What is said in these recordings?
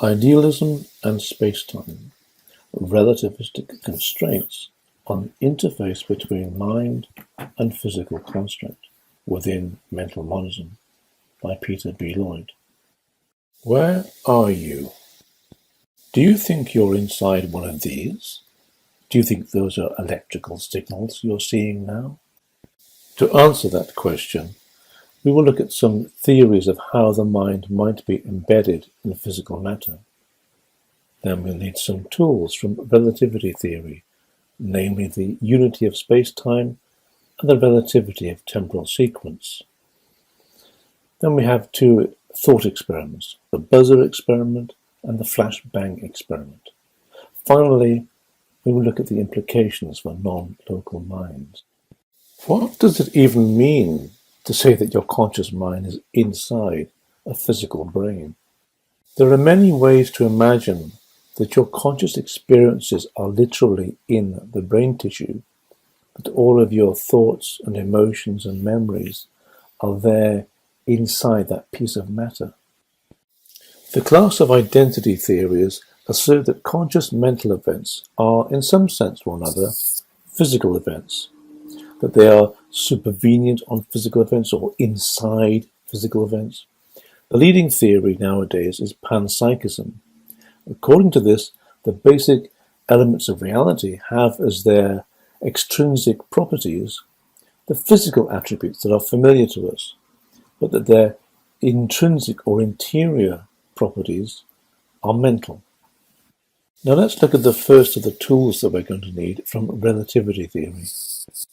Idealism and Spacetime: Relativistic Constraints on Interface between Mind and Physical Construct within Mental Monism by Peter B. Lloyd. Where are you? Do you think you're inside one of these? Do you think those are electrical signals you're seeing now? To answer that question, we will look at some theories of how the mind might be embedded in physical matter. Then we'll need some tools from relativity theory, namely the unity of space-time and the relativity of temporal sequence. Then we have two thought experiments, the buzzer experiment and the flashbang experiment. Finally, we will look at the implications for non-local minds. What does it even mean to say that your conscious mind is inside a physical brain? There are many ways to imagine that your conscious experiences are literally in the brain tissue, that all of your thoughts and emotions and memories are there inside that piece of matter. The class of identity theories assert that conscious mental events are, in some sense or another, physical events, that they are supervenient on physical events or inside physical events. The leading theory nowadays is panpsychism. According to this, the basic elements of reality have as their extrinsic properties the physical attributes that are familiar to us, but that their intrinsic or interior properties are mental. Now let's look at the first of the tools that we're going to need from relativity theory.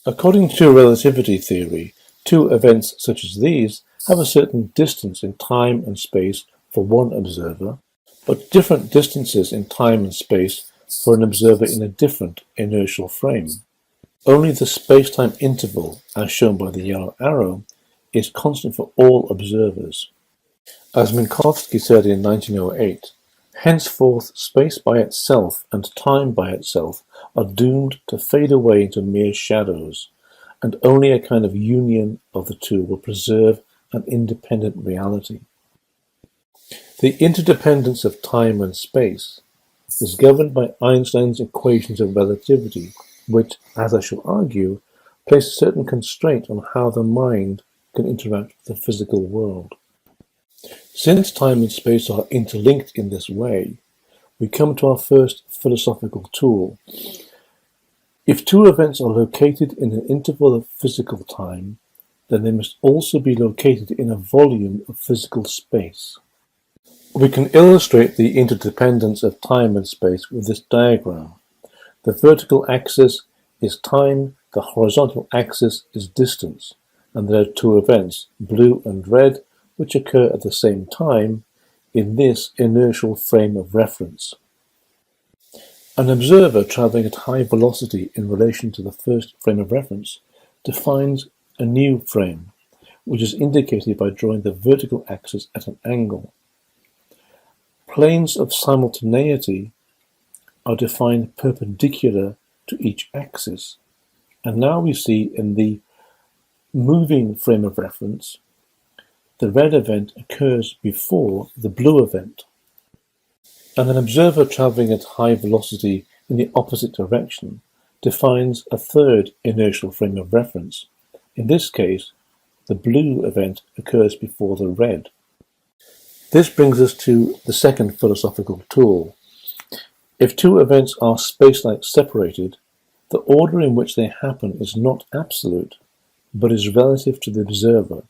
According to relativity theory, two events such as these have a certain distance in time and space for one observer, but different distances in time and space for an observer in a different inertial frame. Only the space-time interval, as shown by the yellow arrow, is constant for all observers. As Minkowski said in 1908, henceforth space by itself and time by itself are doomed to fade away into mere shadows, and only a kind of union of the two will preserve an independent reality. The interdependence of time and space is governed by Einstein's equations of relativity, which, as I shall argue, place a certain constraint on how the mind can interact with the physical world. Since time and space are interlinked in this way, we come to our first philosophical tool. If two events are located in an interval of physical time, then they must also be located in a volume of physical space. We can illustrate the interdependence of time and space with this diagram. The vertical axis is time, the horizontal axis is distance, and there are two events, blue and red, which occur at the same time in this inertial frame of reference. An observer traveling at high velocity in relation to the first frame of reference defines a new frame, which is indicated by drawing the vertical axis at an angle. Planes of simultaneity are defined perpendicular to each axis, and now we see in the moving frame of reference the red event occurs before the blue event. And an observer traveling at high velocity in the opposite direction defines a third inertial frame of reference. In this case, the blue event occurs before the red. This brings us to the second philosophical tool. If two events are space-like separated, the order in which they happen is not absolute, but is relative to the observer.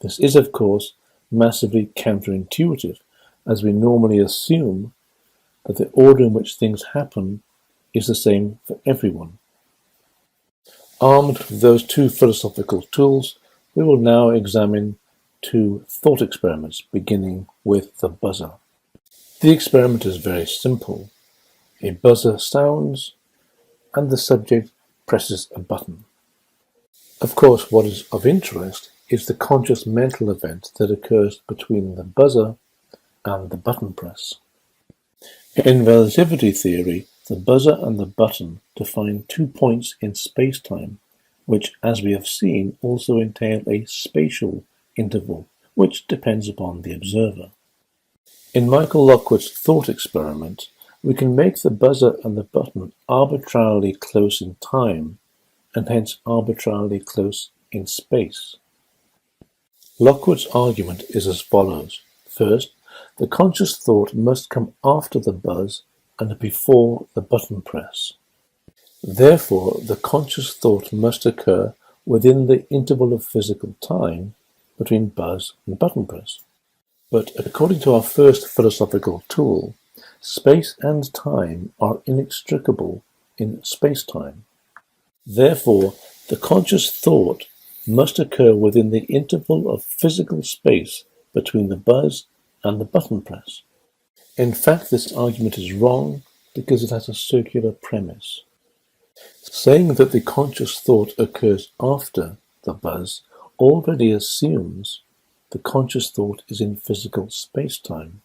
This is, of course, massively counterintuitive, as we normally assume that the order in which things happen is the same for everyone. Armed with those two philosophical tools, we will now examine two thought experiments, beginning with the buzzer. The experiment is very simple. A buzzer sounds, and the subject presses a button. Of course, what is of interest is the conscious mental event that occurs between the buzzer and the button press. In relativity theory, the buzzer and the button define 2 points in space-time, which, as we have seen, also entail a spatial interval, which depends upon the observer. In Michael Lockwood's thought experiment, we can make the buzzer and the button arbitrarily close in time, and hence arbitrarily close in space. Lockwood's argument is as follows. First, the conscious thought must come after the buzz and before the button press. Therefore, the conscious thought must occur within the interval of physical time between buzz and button press. But according to our first philosophical tool, space and time are inextricable in space-time. Therefore, the conscious thought must occur within the interval of physical space between the buzz and the button press. In fact, this argument is wrong because it has a circular premise. Saying that the conscious thought occurs after the buzz already assumes the conscious thought is in physical space-time.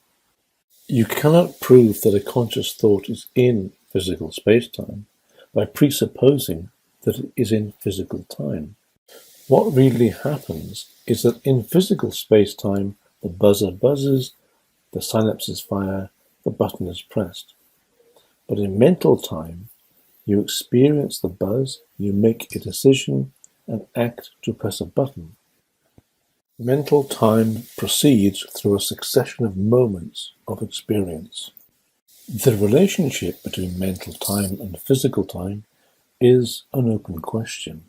You cannot prove that a conscious thought is in physical space-time by presupposing that it is in physical time. What really happens is that in physical space-time, the buzzer buzzes, the synapses fire, the button is pressed. But in mental time, you experience the buzz, you make a decision, and act to press a button. Mental time proceeds through a succession of moments of experience. The relationship between mental time and physical time is an open question.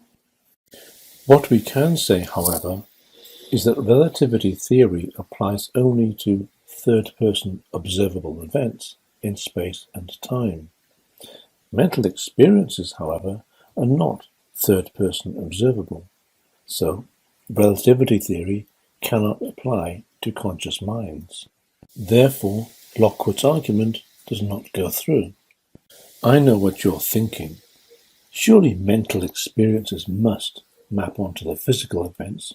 What we can say, however, is that relativity theory applies only to third-person observable events in space and time. Mental experiences, however, are not third-person observable, so relativity theory cannot apply to conscious minds. Therefore, Lockwood's argument does not go through. I know what you're thinking. Surely mental experiences must map onto the physical events.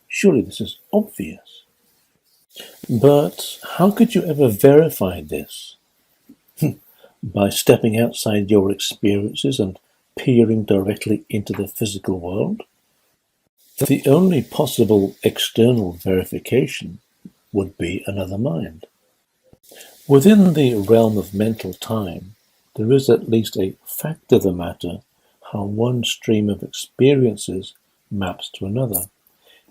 Surely this is obvious. But how could you ever verify this? By stepping outside your experiences and peering directly into the physical world? The only possible external verification would be another mind. Within the realm of mental time, there is at least a fact of the matter how one stream of experiences maps to another,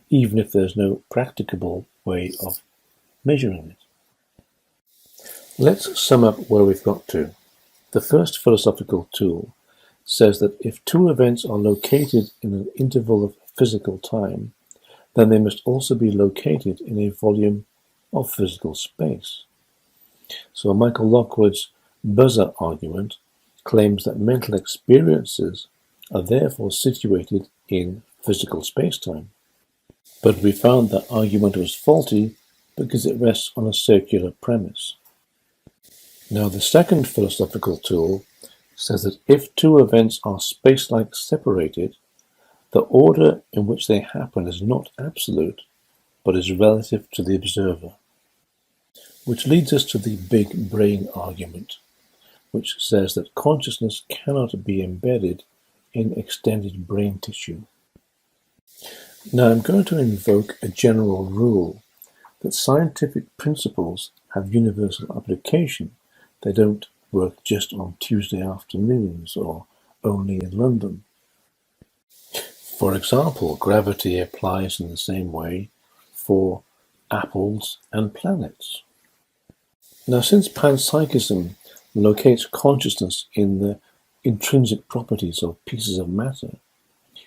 even if there's no practicable way of measuring it. Let's sum up where we've got to. The first philosophical tool says that if two events are located in an interval of physical time, then they must also be located in a volume of physical space. So Michael Lockwood's buzzer argument claims that mental experiences are therefore situated in physical spacetime. But we found that argument was faulty because it rests on a circular premise. Now the second philosophical tool says that if two events are space-like separated, the order in which they happen is not absolute, but is relative to the observer. Which leads us to the big brain argument, which says that consciousness cannot be embedded in extended brain tissue. Now I'm going to invoke a general rule that scientific principles have universal application. They don't work just on Tuesday afternoons or only in London. For example, gravity applies in the same way for apples and planets. Now, since panpsychism locates consciousness in the intrinsic properties of pieces of matter,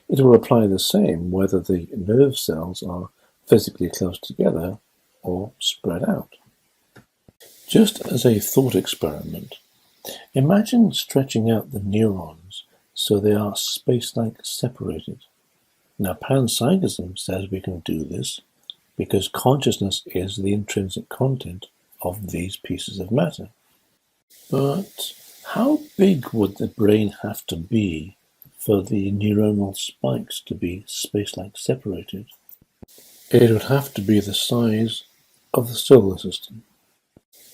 it will apply the same whether the nerve cells are physically close together or spread out. Just as a thought experiment, imagine stretching out the neurons so they are space-like separated. Now, panpsychism says we can do this because consciousness is the intrinsic content of these pieces of matter. But how big would the brain have to be for the neuronal spikes to be space-like separated? It would have to be the size of the solar system.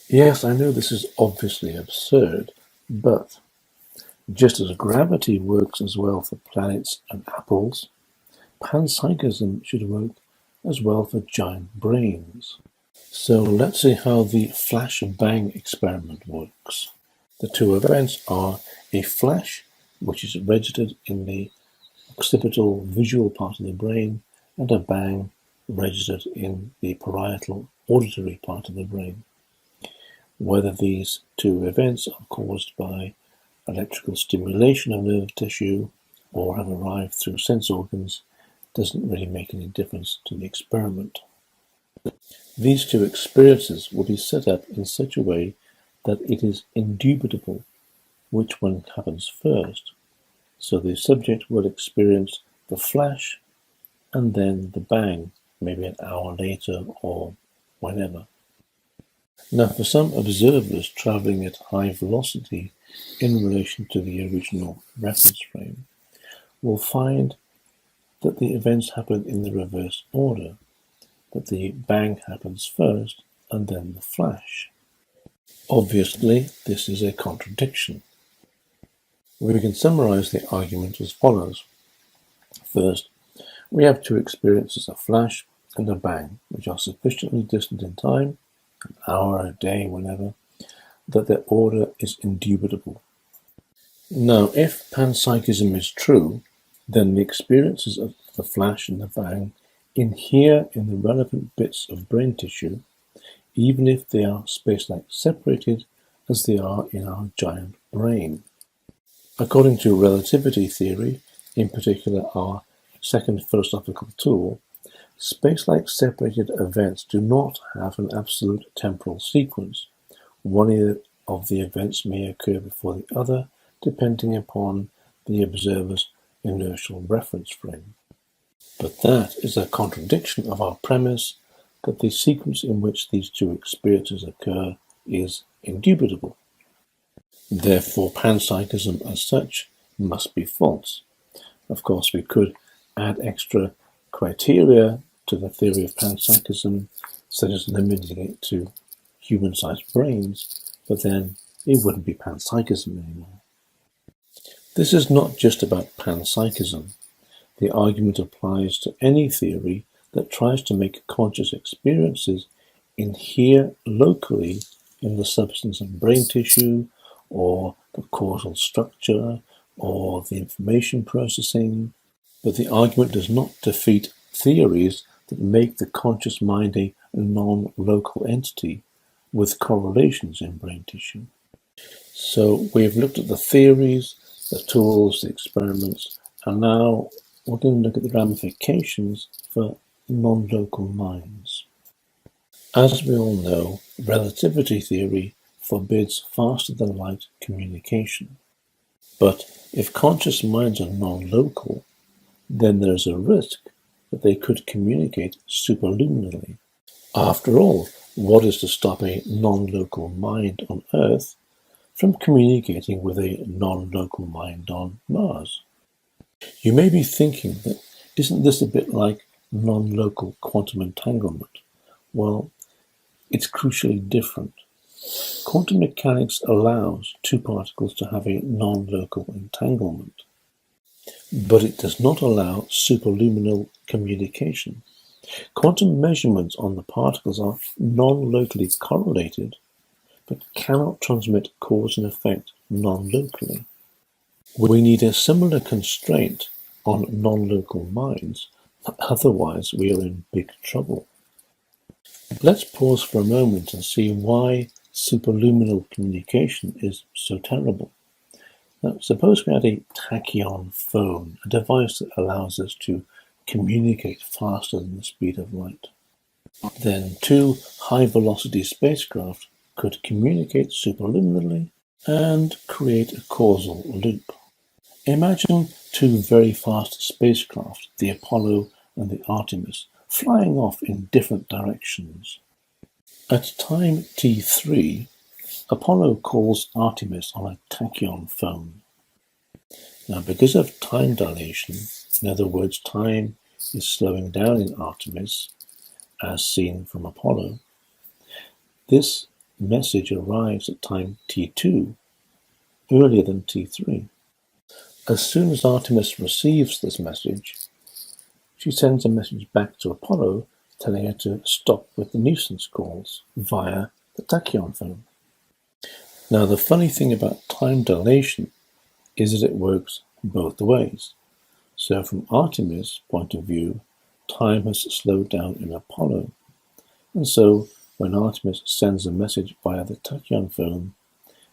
Yes, I know this is obviously absurd, but just as gravity works as well for planets and apples, panpsychism should work as well for giant brains. So let's see how the Flashbang experiment works. The two events are a flash, which is registered in the occipital visual part of the brain, and a bang registered in the parietal auditory part of the brain. Whether these two events are caused by electrical stimulation of nerve tissue or have arrived through sense organs doesn't really make any difference to the experiment. These two experiences will be set up in such a way that it is indubitable which one happens first. So the subject will experience the flash and then the bang, maybe an hour later or whenever. Now, for some observers traveling at high velocity in relation to the original reference frame, will find that the events happen in the reverse order, that the bang happens first and then the flash. Obviously, this is a contradiction. We can summarize the argument as follows. First, we have two experiences, a flash and a bang, which are sufficiently distant in time, an hour, a day, whenever, that their order is indubitable. Now, if panpsychism is true, then the experiences of the flash and the bang inhere in the relevant bits of brain tissue, even if they are space-like separated as they are in our giant brain. According to relativity theory, in particular our second philosophical tool, space-like separated events do not have an absolute temporal sequence. One of the events may occur before the other, depending upon the observer's inertial reference frame. But that is a contradiction of our premise that the sequence in which these two experiences occur is indubitable. Therefore, panpsychism as such must be false. Of course, we could add extra criteria to the theory of panpsychism, such as limiting it to human-sized brains, but then it wouldn't be panpsychism anymore. This is not just about panpsychism. The argument applies to any theory that tries to make conscious experiences inhere locally in the substance of brain tissue, or the causal structure, or the information processing. But the argument does not defeat theories that make the conscious mind a non-local entity with correlations in brain tissue. So we've looked at the theories, the tools, the experiments, and now we're going to look at the ramifications for non-local minds. As we all know, relativity theory forbids faster-than-light communication. But if conscious minds are non-local, then there is a risk that they could communicate superluminally. After all, what is to stop a non-local mind on Earth from communicating with a non-local mind on Mars? You may be thinking that isn't this a bit like non-local quantum entanglement? Well, it's crucially different. Quantum mechanics allows two particles to have a non-local entanglement, but it does not allow superluminal communication. Quantum measurements on the particles are non-locally correlated, but cannot transmit cause and effect non-locally. We need a similar constraint on non-local minds, otherwise we are in big trouble. Let's pause for a moment and see why superluminal communication is so terrible. Now, suppose we had a tachyon phone, a device that allows us to communicate faster than the speed of light. Then two high-velocity spacecraft could communicate superluminally and create a causal loop. Imagine two very fast spacecraft, the Apollo and the Artemis, flying off in different directions. At time t3, Apollo calls Artemis on a tachyon phone. Now, because of time dilation, in other words, time is slowing down in Artemis, as seen from Apollo, this message arrives at time t2, earlier than t3. As soon as Artemis receives this message, she sends a message back to Apollo telling her to stop with the nuisance calls via the tachyon phone. Now, the funny thing about time dilation is that it works both ways. So from Artemis' point of view, time has slowed down in Apollo. And so when Artemis sends a message via the tachyon phone,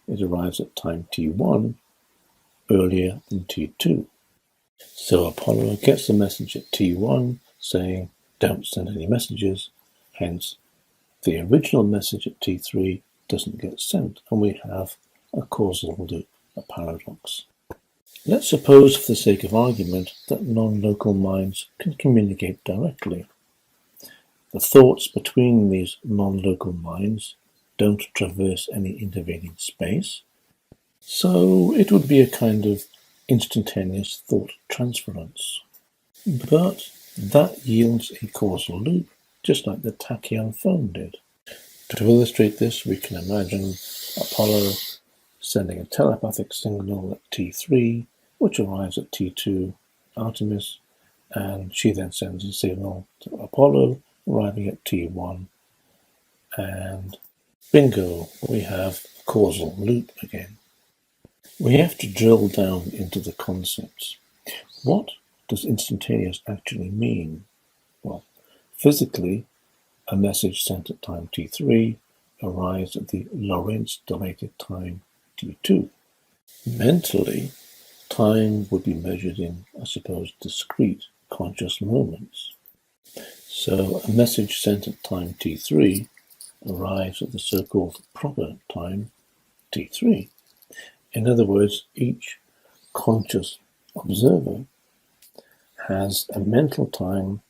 it arrives at time t1 earlier than t2. So Apollo gets the message at t1 saying, don't send any messages, hence the original message at t3 doesn't get sent, and we have a causal loop, a paradox. Let's suppose, for the sake of argument, that non-local minds can communicate directly. The thoughts between these non-local minds don't traverse any intervening space, so it would be a kind of instantaneous thought transference. But that yields a causal loop, just like the tachyon phone did. To illustrate this, we can imagine Apollo sending a telepathic signal at T3, which arrives at T2 Artemis, and she then sends a signal to Apollo, arriving at T1, and bingo, we have a causal loop again. We have to drill down into the concepts. What does instantaneous actually mean? Well, physically, a message sent at time t3 arrives at the Lorentz-dilated time t2. Mentally, time would be measured in, I suppose, discrete conscious moments. So a message sent at time t3 arrives at the so-called proper time t3. In other words, each conscious observer has a mental time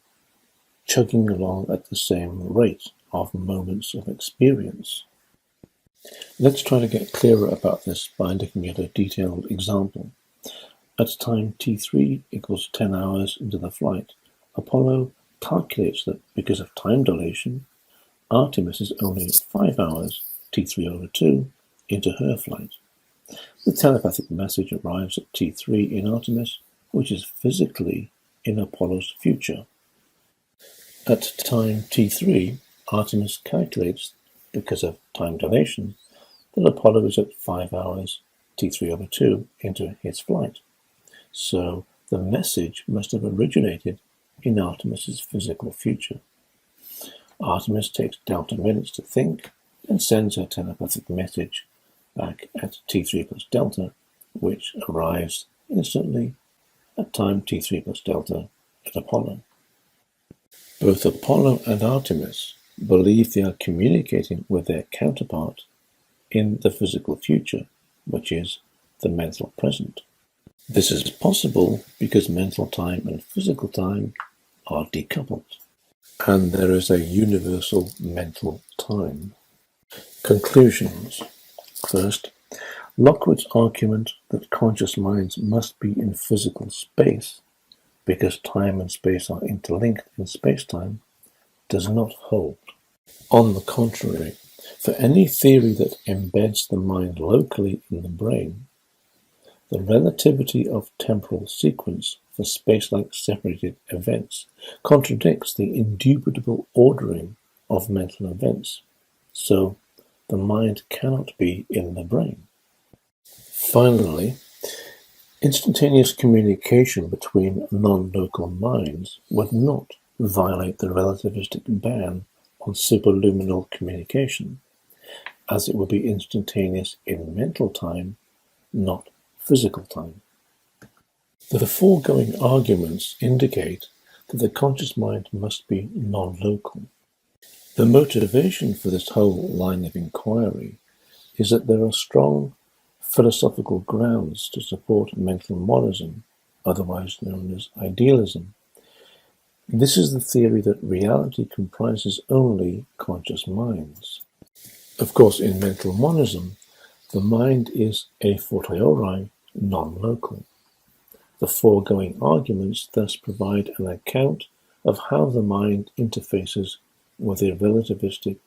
chugging along at the same rate of moments of experience. Let's try to get clearer about this by looking at a detailed example. At time t3 equals 10 hours into the flight, Apollo calculates that because of time dilation, Artemis is only 5 hours, t3 over 2, into her flight. The telepathic message arrives at t3 in Artemis, which is physically in Apollo's future. At time t3, Artemis calculates, because of time dilation, that Apollo is at 5 hours, t3 over 2, into his flight. So the message must have originated in Artemis's physical future. Artemis takes delta minutes to think and sends her telepathic message back at t3 plus delta, which arrives instantly at time t3 plus delta at Apollo. Both Apollo and Artemis believe they are communicating with their counterpart in the physical future, which is the mental present. This is possible because mental time and physical time are decoupled, and there is a universal mental time. Conclusions. First, Lockwood's argument that conscious minds must be in physical space because time and space are interlinked in space-time does not hold. On the contrary, for any theory that embeds the mind locally in the brain, the relativity of temporal sequence for space-like separated events contradicts the indubitable ordering of mental events, so the mind cannot be in the brain. Finally, instantaneous communication between non-local minds would not violate the relativistic ban on superluminal communication, as it would be instantaneous in mental time, not physical time. The foregoing arguments indicate that the conscious mind must be non-local. The motivation for this whole line of inquiry is that there are strong philosophical grounds to support mental monism, otherwise known as idealism. This is the theory that reality comprises only conscious minds. Of course, in mental monism, the mind is a fortiori non-local. The foregoing arguments thus provide an account of how the mind interfaces with a relativistic